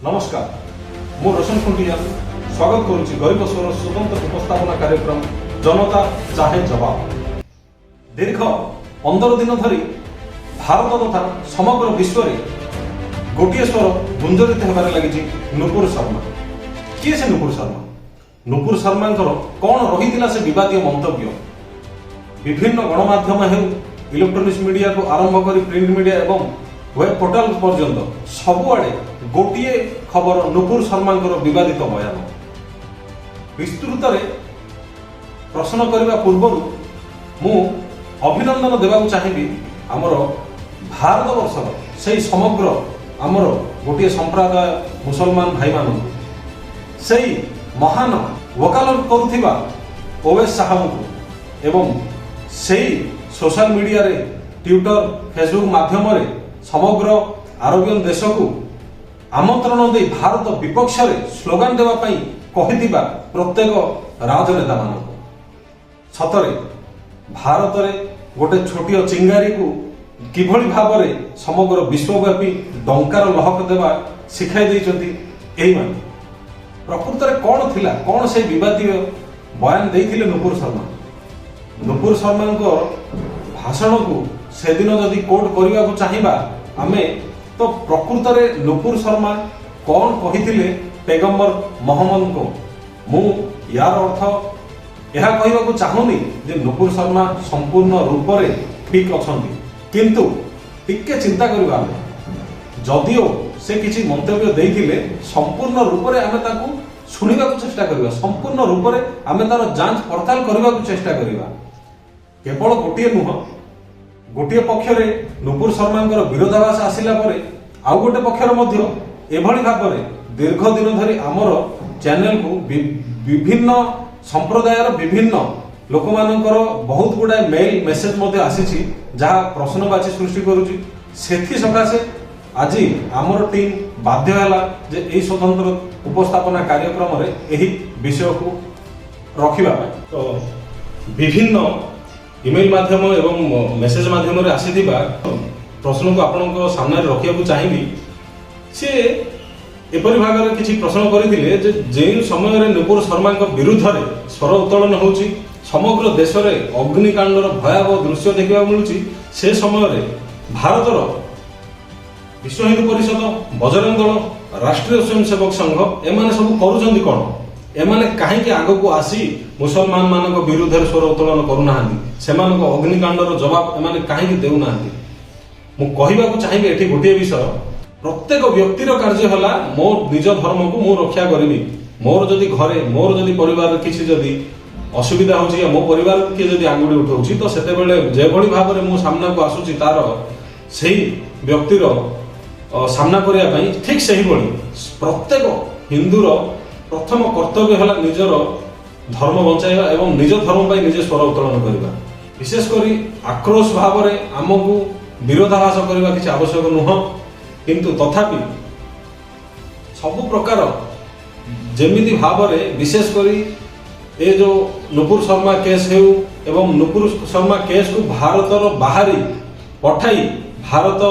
नमस्कार मु रोशन खुंटिया स्वागत करुच्ची गरीब स्वर स्वतंत्र उपस्थापना कार्यक्रम जनता चाहे जवाब। दीर्घ 15 दिन धरी भारत तथा समग्र विश्व में गोटे स्वर गुंजरित होबार लगी नुपुर शर्मा। किए से नुपुर शर्मा? नुपुर शर्मा कौन रही से विवादीय मंतव्य विभिन्न गणमाध्यम हो इलेक्ट्रोनिक्स मीडिया को आरंभ कर प्रिंट मीडिया एवं वेब पोर्टाल पर्यंत सबुआड़े गोटे खबर नुपुर शर्मा विवादित बयान विस्तृत प्रश्न करने पूर्व मु अभिनंदन देवाक चाहिए आमर भारत वर्षर से समग्र आमर गोटे संप्रदाय मुसलमान भाई मान से महान वकालत करुथिबा ओवैस साहब को एवं से सोशल मीडिया रे ट्विटर फेसबुक माध्यम रे समग्र आरोग्यन देश को आमंत्रण दे भारत विपक्ष रे स्लोगान देवा पई कहिदिबा प्रत्येक राजनेता मान सतरे भारत रे गोटे छोटिया चिंगारी को किभली भाव रे समग्र विश्वव्यापी डंकार लहक देवा शिखाई देइचंती एही मान प्रकृत रे कौन थिला कौन से विवादीय बयान देइथिले नुपुर शर्मा। नुपुर शर्मा को भाषण को से दिन जदि कोट करने को चाहिए आमे तो प्रकृत रे नुपुर शर्मा कौन कही पैगंबर मोहम्मद को मु यार अर्थ यह कहवा चाहूनी जे नुपुर शर्मा संपूर्ण रूप से ठीक अच्छा किंतु टिके चिंता करवा जदिओ से किसी मंतव्य देइथिले संपूर्ण रूप से आमे ताकू शुणा चेष्टा करवा संपूर्ण रूप से आमे तार जांच पड़ताल करने को चेष्टा करवा केवल गोटे नुह गोटे पक्ष नुपुर शर्मा विरोधाभास आसिला परे आउ गोटे पक्ष एभली भाव दीर्घ दिन धरी आमर चैनल को विभिन्न संप्रदायर विभिन्न लोक मानकर बहुत गुड़ाए मेल मेसेज आसी जहाँ प्रश्नवाची सृष्टि करुच्ची सेथि सकाशे आज आमर टीम बाध्य है जे यही स्वतंत्र उपस्थापना कार्यक्रम रे यही विषय को रखा तो विभिन्न इमेल माध्यम एवं मेसेज माध्यम आसीथिबा प्रश्न को आपन सामने रखिया चाहिए सी एपरी भाग में किसी प्रश्न करते जे समय रे नुपुर शर्मा विरुद्ध रे स्वर उत्तोलन होची समग्र देश में अग्निकांडर भयावह दृश्य देखा मिलूँ से समय रे भारतर विश्व हिंदू परिषद बजरंग दल राष्ट्रीय स्वयंसेवक संघ एमाने सब करुछंती कौन एमाने कहीं आग को आसी मुसलमान मान विरुद्ध स्वर उत्तोलन करूना अग्निकांडर जवाब एमाने कहीं देना मु कहवाक चाहिए एठी गोटे विषय प्रत्येक व्यक्तिर कार्य है मो निज धर्म को मु रक्षा करी मोर जदि घरे मोर जदि परिवार किसी जदि असुविधा हो मो परिवार किए जदि आंगुड़ी उठाऊँ तो से जेभली भाव में मु सामना को आसूची तार से व्यक्तिर सामना करने ठीक से ही प्रत्येक हिंदूर प्रथम कर्तव्य है निजर धर्म बचाइबा एवं निज धर्म पर निजे स्वर उत्तोलन करवा विशेषकर आक्रोश भाव में आमको विरोधाभास करने किसी आवश्यक नुह किंतु तथापि सबु प्रकार जेमिति भाव में विशेषकर ये जो नुपुर शर्मा केस हो एवं नुपुर शर्मा केस को भारतर बाहरी पठाई भारत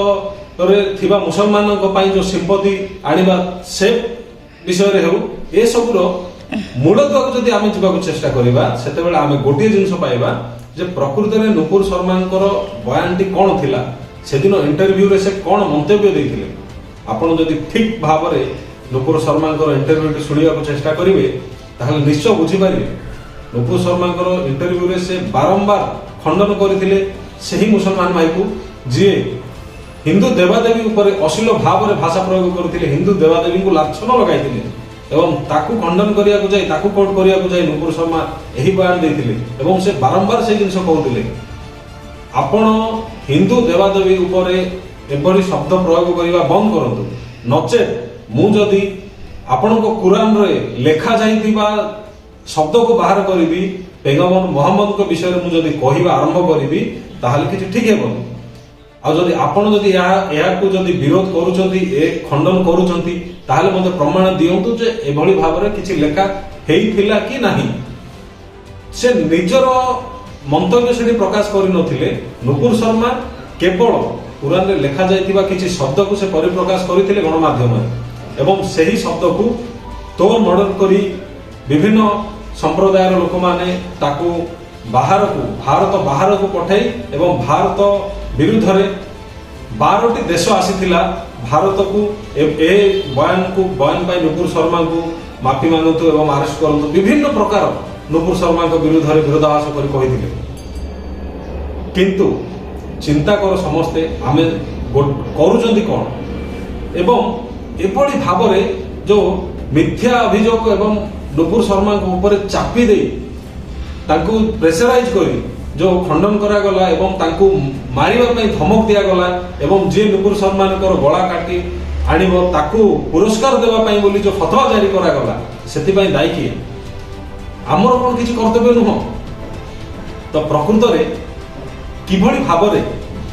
थिबा मुसलमान जो सिंपति आनिबा से विषय रे हो ए सबुर मूलत्व को जदि आमे जीवा चेष्टा करबा सेते बेले आमे गोटे जिंस पाइबा जे प्रकृति में नुपुर शर्मा बयान टी कौन थिला से दिन इंटरव्यू रे से कौन मंतव्य देथिले आपण जदि ठीक भाव में नुपुर शर्मा इंटरव्यू टी सुनिया को चेष्टा करिवे ताहले निश्चय बुझी पारिबे नुपुर शर्मा इंटरव्यू रे से बारंबार खंडन करथिले सही मुसलमान भाई को जी हिंदू देवादेवी उपर अश्लील भाव में भाषा प्रयोग करथिले हिंदू देवादेवी को लाछन लगाइथिले एवं ताकू खंडन करिया को जाय ताकू कोर्ट करिया को जाय नुपुर शर्मा यही बयान देथिले एवं से बारंबार से जिंस कहउथिले आपण हिंदू देवादेवी उपर एपरी शब्द प्रयोग करिवा बंद करंतु नचे मु जदि आपण को कुरान रे लेखा जाइथिबा शब्द को बाहर करिबी पैगंबर मोहम्मद को विषय में जदि कहवा आरंभ करिबी ताहाले किछि ठीक हेबो आ जदि आपण जदि या को जदि विरोध करूछंती ए खंडन करूछंती ताहाले मते प्रमाण दियंतु जे एभली भाव रे किछि लेखा हेइथिला कि नाही से निजर मंतव्य से प्रकाश करि नथिले नुपुर शर्मा केवल कुरान रे लेखा जाइतिबा किछि शब्द को से परिप्रकाश करिथिले गणमाध्यम ଏବଂ ସେହି ଶବ୍ଦକୁ ତୋର ମର୍ଡର କରି ବିଭିନ୍ନ ସମ୍ପ୍ରଦାୟର ଲୋକମାନେ ତାକୁ ବାହାରକୁ ଭାରତ ବାହାରକୁ ପଠାଇ ଏବଂ ଭାରତ ବିରୁଦ୍ଧରେ 12ଟି ଦେଶ ଆସିଥିଲା ଭାରତକୁ ଏ ବୟାନ ପାଇଁ ନୁପୁର ଶର୍ମାଙ୍କୁ ମାଫି ମାଗନ୍ତୁ ଏବଂ ଆରେଷ୍ଟ କରନ୍ତୁ ବିଭିନ୍ନ ପ୍ରକାର ନୁପୁର ଶର୍ମାଙ୍କ ବିରୁଦ୍ଧରେ ବିରୋଧାଭାସ କରି କହିଥିଲେ। କିନ୍ତୁ ଚିନ୍ତା କର ସମସ୍ତେ ଆମେ କରୁଛନ୍ତି କ'ଣ ଏବଂ ଏଭଳି ଭାବରେ ଯେଉଁ ମିଥ୍ୟା ଅଭିଯୋଗ ଏବଂ ନୁପୁର ଶର୍ମାଙ୍କ ଉପରେ ଚାପି ଦେଇ ତାଙ୍କୁ ପ୍ରେସରାଇଜ କରି ଯେଉଁ ଖଣ୍ଡନ କରାଗଲା ଏବଂ ତାଙ୍କୁ ମାରିବା ପାଇଁ ଧମକ ଦିଆଗଲା ଏବଂ ଯିଏ ନୁପୁର ଶର୍ମାଙ୍କର ଗଳା କାଟି ଆଣିବ ତାକୁ ପୁରସ୍କାର ଦେବା ପାଇଁ ବୋଲି ଯେଉଁ ଫତୱା ଜାରି କରାଗଲା ସେଥିପାଇଁ ଦାୟୀ କିଏ? ଆମର କ'ଣ କିଛି କର୍ତ୍ତବ୍ୟ ନୁହଁ? ତ ପ୍ରକୃତରେ କିଭଳି ଭାବରେ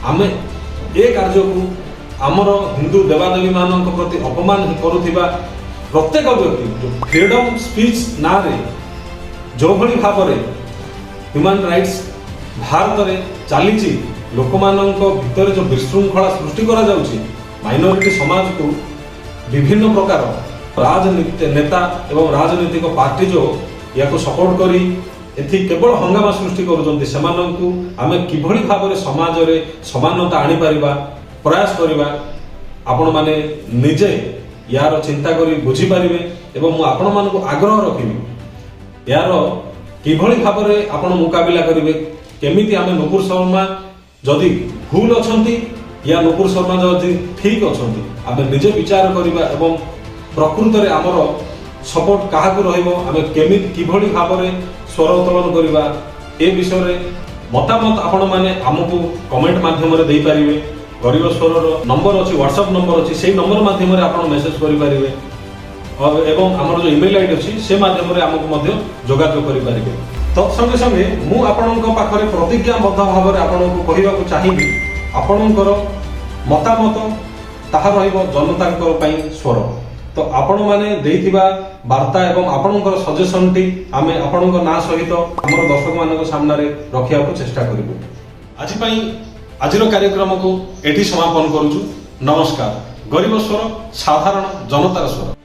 ଆମେ ଏ କାର୍ଯ୍ୟକୁ ଆମର ହିନ୍ଦୁ ଦେବାଦେବୀ ମାନଙ୍କ ପ୍ରତି ଅପମାନ କରୁଥିବା ପ୍ରତ୍ୟେକ ବ୍ୟକ୍ତି ଫ୍ରିଡମ ସ୍ପିଚ ନାଁରେ ଯେଉଁଭଳି ଭାବରେ ହ୍ୟୁମାନ ରାଇଟ୍ସ ଭାରତରେ ଚାଲିଛି ଲୋକମାନଙ୍କ ଭିତରେ ଯେଉଁ ବିଶୃଙ୍ଖଳା ସୃଷ୍ଟି କରାଯାଉଛି ମାଇନରିଟି ସମାଜକୁ ବିଭିନ୍ନ ପ୍ରକାର ରାଜନୀତି ନେତା ଏବଂ ରାଜନୈତିକ ପାର୍ଟି ଯେଉଁ ୟାକୁ ସପୋର୍ଟ କରି ଏଥି କେବଳ ହଙ୍ଗାମା ସୃଷ୍ଟି କରୁଛନ୍ତି ସେମାନଙ୍କୁ ଆମେ କିଭଳି ଭାବରେ ସମାଜରେ ସମାନତା ଆଣିପାରିବା ପ୍ରୟାସ କରିବା ଆପଣମାନେ ନିଜେ ୟାର ଚିନ୍ତା କରି ବୁଝିପାରିବେ ଏବଂ ମୁଁ ଆପଣମାନଙ୍କୁ ଆଗ୍ରହ ରଖିବି ୟାର କିଭଳି ଭାବରେ ଆପଣ ମୁକାବିଲା କରିବେ କେମିତି ଆମେ ନୁପୁର ଶର୍ମା ଯଦି ଭୁଲ ଅଛନ୍ତି ୟା ନୁପୁର ଶର୍ମା ଯଦି ଠିକ ଅଛନ୍ତି ଆମେ ନିଜେ ବିଚାର କରିବା ଏବଂ ପ୍ରକୃତରେ ଆମର ସପୋର୍ଟ କାହାକୁ ରହିବ ଆମେ କେମିତି କିଭଳି ଭାବରେ ସ୍ୱର ଉତ୍ତୋଳନ କରିବା ଏ ବିଷୟରେ ମତାମତ ଆପଣମାନେ ଆମକୁ କମେଣ୍ଟ ମାଧ୍ୟମରେ ଦେଇପାରିବେ। ଗରିବ ସ୍ୱରର ନମ୍ବର ଅଛି ହ୍ୱାଟ୍ସଆପ୍ ନମ୍ବର ଅଛି ସେଇ ନମ୍ବର ମାଧ୍ୟମରେ ଆପଣ ମେସେଜ କରିପାରିବେ ଏବଂ ଆମର ଯେଉଁ ଇମେଲ ଆଇଡି ଅଛି ସେ ମାଧ୍ୟମରେ ଆମକୁ ମଧ୍ୟ ଯୋଗାଯୋଗ କରିପାରିବେ। ତତ୍ସଙ୍ଗେ ସଙ୍ଗେ ମୁଁ ଆପଣଙ୍କ ପାଖରେ ପ୍ରତିଜ୍ଞାବଦ୍ଧ ଭାବରେ ଆପଣଙ୍କୁ କହିବାକୁ ଚାହିଁବି ଆପଣଙ୍କର ମତାମତ ତାହା ରହିବ ଜନତାଙ୍କ ପାଇଁ ସ୍ୱର। ତ ଆପଣମାନେ ଦେଇଥିବା ବାର୍ତ୍ତା ଏବଂ ଆପଣଙ୍କର ସଜେସନଟି ଆମେ ଆପଣଙ୍କ ନାଁ ସହିତ ଆମର ଦର୍ଶକମାନଙ୍କ ସାମ୍ନାରେ ରଖିବାକୁ ଚେଷ୍ଟା କରିବୁ। ଆଜି ପାଇଁ ଆଜିର କାର୍ଯ୍ୟକ୍ରମକୁ ଏଠି ସମାପନ କରୁଛୁ। ନମସ୍କାର। ଗରିବ ସ୍ୱର ସାଧାରଣ ଜନତାର ସ୍ୱର।